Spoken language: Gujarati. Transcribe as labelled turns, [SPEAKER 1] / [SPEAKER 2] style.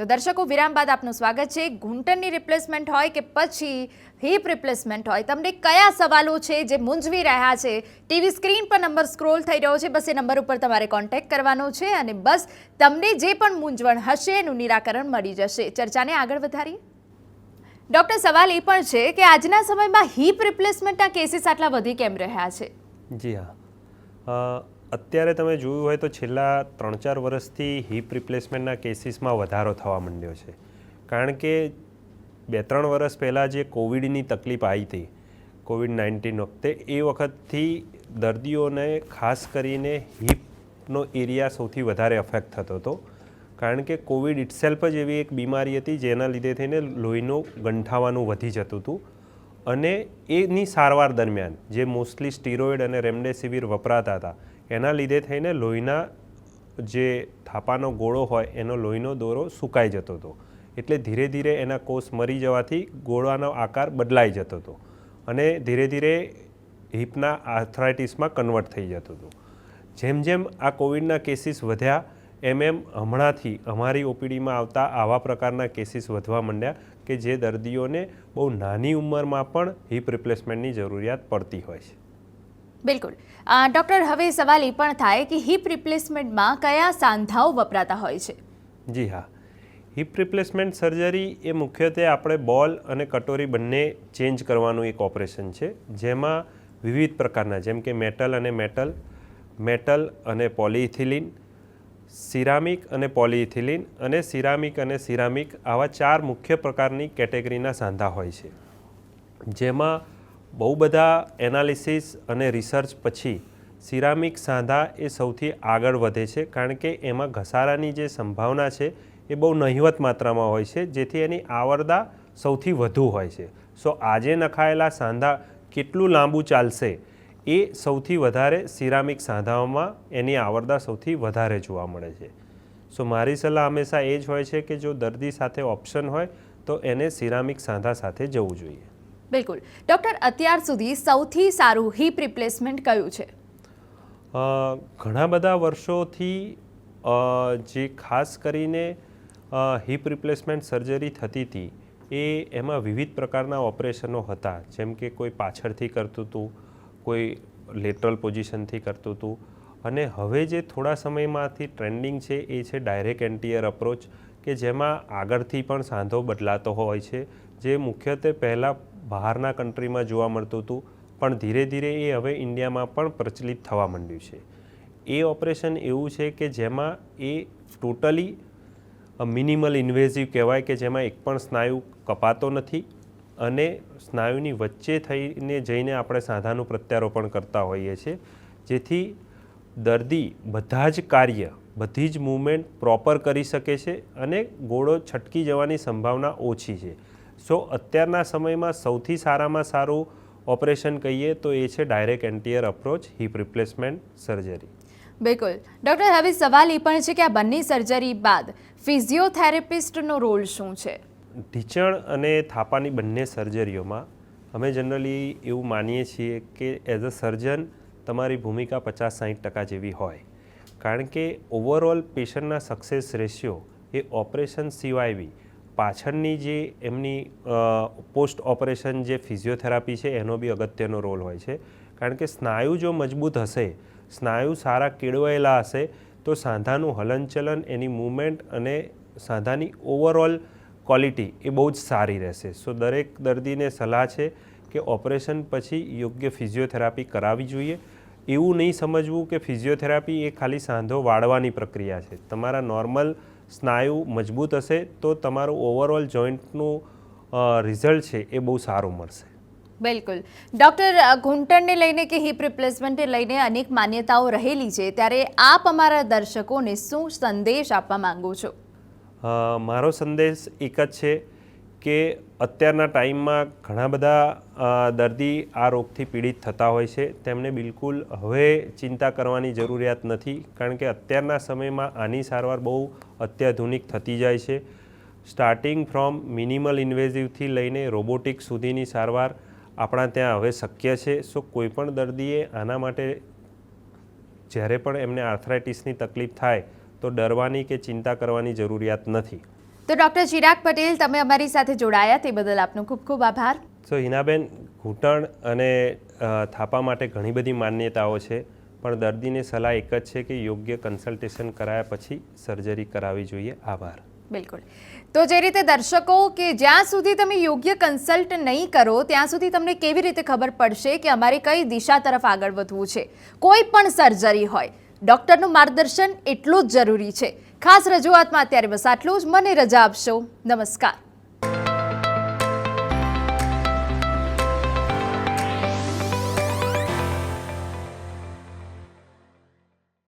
[SPEAKER 1] તો દર્શકો, વિરામ બાદ આપનું સ્વાગત છે. ઘૂંટણની રિપ્લેસમેન્ટ હોય કે પછી હિપ રિપ્લેસમેન્ટ હોય, તમને કયા સવાલો છે જે મૂંઝવી રહ્યા છે? ટીવી સ્ક્રીન પર નંબર સ્ક્રોલ થઈ રહ્યો છે, બસ એ નંબર ઉપર તમારે કોન્ટેક્ટ કરવાનો છે અને બસ તમને જે પણ મૂંઝવણ હશે એનું નિરાકરણ મળી જશે. ચર્ચાને આગળ વધારીએ. ડૉક્ટર, સવાલ એ પણ છે કે આજના સમયમાં હિપ રિપ્લેસમેન્ટના કેસીસ આટલા વધી કેમ રહ્યા છે?
[SPEAKER 2] જી હા, અત્યારે તમે જોયું હોય તો છેલ્લા 3-4 વર્ષથી હિપ રિપ્લેસમેન્ટના કેસીસમાં વધારો થવા માંડ્યો છે. કારણ કે 2-3 વર્ષ પહેલાં જે કોવિડની તકલીફ આવી હતી, COVID-19 વખતે, એ વખતથી દર્દીઓને ખાસ કરીને હિપનો એરિયા સૌથી વધારે અફેક્ટ થતો હતો. કારણ કે કોવિડ ઇટસેલ્ફ જ એવી એક બીમારી હતી જેના લીધે થઈને લોહીનું ગંઠાવાનું વધી જતું હતું અને એની સારવાર દરમિયાન જે મોસ્ટલી સ્ટીરોઇડ અને રેમડેસિવિર વપરાતા હતા એના લીધે થઈને લોહીના જે થાપાનો ગોળો હોય એનો લોહીનો દોરો સુકાઈ જતો હતો. એટલે ધીરે ધીરે એના કોષ મરી જવાથી ગોળાનો આકાર બદલાઈ જતો હતો અને ધીરે ધીરે હિપના આર્થરાઇટિસમાં કન્વર્ટ થઈ જતું હતું. જેમ જેમ આ કોવિડના કેસીસ વધ્યા એમ હમણાંથી અમારી ઓપીડીમાં આવતા આવા પ્રકારના કેસીસ વધવા માંડ્યા કે જે દર્દીઓને બહુ નાની ઉંમરમાં પણ હિપ રિપ્લેસમેન્ટની જરૂરિયાત પડતી હોય છે.
[SPEAKER 1] બિલકુલ. ડૉક્ટર, હવે સવાલ એ પણ થાય કે હિપ રિપ્લેસમેન્ટમાં કયા સાંધાઓ વપરાતા હોય છે?
[SPEAKER 2] જી હા, હિપ રિપ્લેસમેન્ટ સર્જરી એ મુખ્યત્વે આપણે બોલ અને કટોરી બંને ચેન્જ કરવાનું એક ઓપરેશન છે, જેમાં વિવિધ પ્રકારના જેમ કે મેટલ અને પોલીઇથિલિન, સિરામિક અને પોલીઇથિલિન અને સિરામિક આવા 4 મુખ્ય પ્રકારની કેટેગરીના સાંધા હોય છે. જેમાં બહુ બધા એનાલિસિસ અને રિસર્ચ પછી સિરામિક સાંધા એ સૌથી આગળ વધે છે, કારણ કે એમાં ઘસારાની જે સંભાવના છે એ બહુ નહિવત માત્રામાં હોય છે, જેથી એની આવરદા સૌથી વધુ હોય છે. આજે નખાયેલા સાંધા કેટલું લાંબુ ચાલશે એ સૌથી વધારે સિરામિક સાંધાઓમાં એની આવરદા સૌથી વધારે જોવા મળે છે. મારી સલાહ હંમેશા એ જ હોય છે કે જો દર્દી સાથે ઓપ્શન હોય તો એને સિરામિક સાંધા સાથે જવું જોઈએ.
[SPEAKER 1] બિલકુલ. ડૉક્ટર, અત્યાર સુધી સૌથી સારું હિપ રિપ્લેસમેન્ટ કયું છે?
[SPEAKER 2] ઘણા બધા વર્ષોથી જે ખાસ કરીને હિપ રિપ્લેસમેન્ટ સર્જરી થતી હતી એમાં વિવિધ પ્રકારના ઓપરેશનો હતા, જેમ કે કોઈ પાછળથી કરતું હતું, કોઈ લેટરલ પોઝિશનથી કરતું હતું અને હવે જે થોડા સમયમાંથી ટ્રેન્ડિંગ છે એ છે ડાયરેક્ટ એન્ટિયર અપ્રોચ, કે જેમાં આગળથી પણ સાંધો બદલાતો હોય છે, જે મુખ્યત્વે પહેલાં બહારના કન્ટ્રીમાં જોવા મળતું હતું પણ ધીરે ધીરે એ હવે ઇન્ડિયામાં પણ પ્રચલિત થવા માંડ્યું છે. એ ઓપરેશન એવું છે કે જેમાં એ ટોટલી મિનિમલ ઇન્વેઝિવ કહેવાય, કે જેમાં એક પણ સ્નાયુ કપાતો નથી અને સ્નાયુની વચ્ચે થઈને જઈને આપણે સાંધાનું પ્રત્યારોપણ કરતા હોઈએ છીએ, જેથી દર્દી બધા જ કાર્ય, બધી જ મૂવમેન્ટ પ્રોપર કરી શકે છે અને ગોળો છટકી જવાની સંભાવના ઓછી છે. અત્યારના સમયમાં સૌથી સારામાં સારું ઓપરેશન કહીએ તો એ છે direct anterior approach hip replacement surgery.
[SPEAKER 1] બિલકુલ. ડૉક્ટર, હવે સવાલ એ પણ છે કે આ બંને સર્જરી બાદ ફિઝિયોથેરાપિસ્ટનો રોલ શું છે?
[SPEAKER 2] ઢીંચણ અને થાપાની બંને સર્જરીઓમાં અમે જનરલી એવું માનીએ છીએ કે એઝ અ સર્જન તમારી ભૂમિકા 50-60% જેવી હોય, કારણ કે ઓવરઓલ પેશન્ટના સક્સેસ રેશિયો એ ઓપરેશન સિવાય બી પાછળની જે એમની પોસ્ટ ઓપરેશન જે ફિઝિયોથેરાપી છે એનો બી અગત્યનો રોલ હોય છે. કારણ કે સ્નાયુ જો મજબૂત હશે, સ્નાયુ સારા કેળવાયેલા હશે તો સાંધાનું હલનચલન, એની મૂવમેન્ટ અને સાંધાની ઓવરઓલ ક્વોલિટી એ બહુ જ સારી રહેશે. દરેક દર્દીને સલાહ છે કે ઓપરેશન પછી યોગ્ય ફિઝિયોથેરાપી કરાવવી જોઈએ. એવું નહીં સમજવું કે ફિઝિયોથેરાપી એ ખાલી સાંધો વાળવાની પ્રક્રિયા છે. તમારા નોર્મલ સ્નાયુ મજબૂત હશે તો તમારું ઓવરઓલ જોઈન્ટનું રિઝલ્ટ છે એ બહુ સારું મળશે.
[SPEAKER 1] બિલકુલ. ડૉક્ટર, ઘૂંટણને લઈને કે હિપ રિપ્લેસમેન્ટને લઈને અનેક માન્યતાઓ રહેલી છે, ત્યારે આપ અમારા દર્શકોને શું સંદેશ આપવા માંગો છો?
[SPEAKER 2] મારો સંદેશ એક જ છે કે અત્યારના ટાઈમમાં ઘણા બધા દર્દી આ રોગથી પીડિત થતા હોય છે. તેમને બિલકુલ હવે ચિંતા કરવાની જરૂરિયાત નથી, કારણ કે અત્યારના સમયમાં આની સારવાર બહુ અત્યાધુનિક થતી જાય છે. સ્ટાર્ટિંગ ફ્રોમ મિનિમલ ઇન્વેઝિવથી લઈને રોબોટિક સુધીની સારવાર આપણા ત્યાં હવે શક્ય છે. કોઈપણ દર્દીએ આના માટે જ્યારે પણ એમને આર્થરાઇટિસની તકલીફ થાય તો ડરવાની કે ચિંતા કરવાની જરૂરિયાત નથી.
[SPEAKER 1] તો ડૉક્ટર ચિરાગ પટેલ, તમે અમારી સાથે જોડાયા તે બદલ આપનો ખૂબ ખૂબ આભાર.
[SPEAKER 2] સો હિનાબેન, ઘૂંટણ અને થાપા માટે ઘણી બધી માન્યતાઓ છે, પણ દર્દીને સલાહ એક જ છે કે યોગ્ય કન્સલ્ટેશન કરાયા પછી સર્જરી કરાવવી જોઈએ. આભાર.
[SPEAKER 1] બિલકુલ. તો જે રીતે દર્શકો, કે જ્યાં સુધી તમે યોગ્ય કન્સલ્ટ નહીં કરો ત્યાં સુધી તમને કેવી રીતે ખબર પડશે કે અમારે કઈ દિશા તરફ આગળ વધવું છે. કોઈ પણ સર્જરી હોય, ડૉક્ટરનું માર્ગદર્શન એટલું જ જરૂરી છે. ખાસ રજૂઆતમાં અત્યારે બસ આટલું જ. મને રજા આપશો. નમસ્કાર.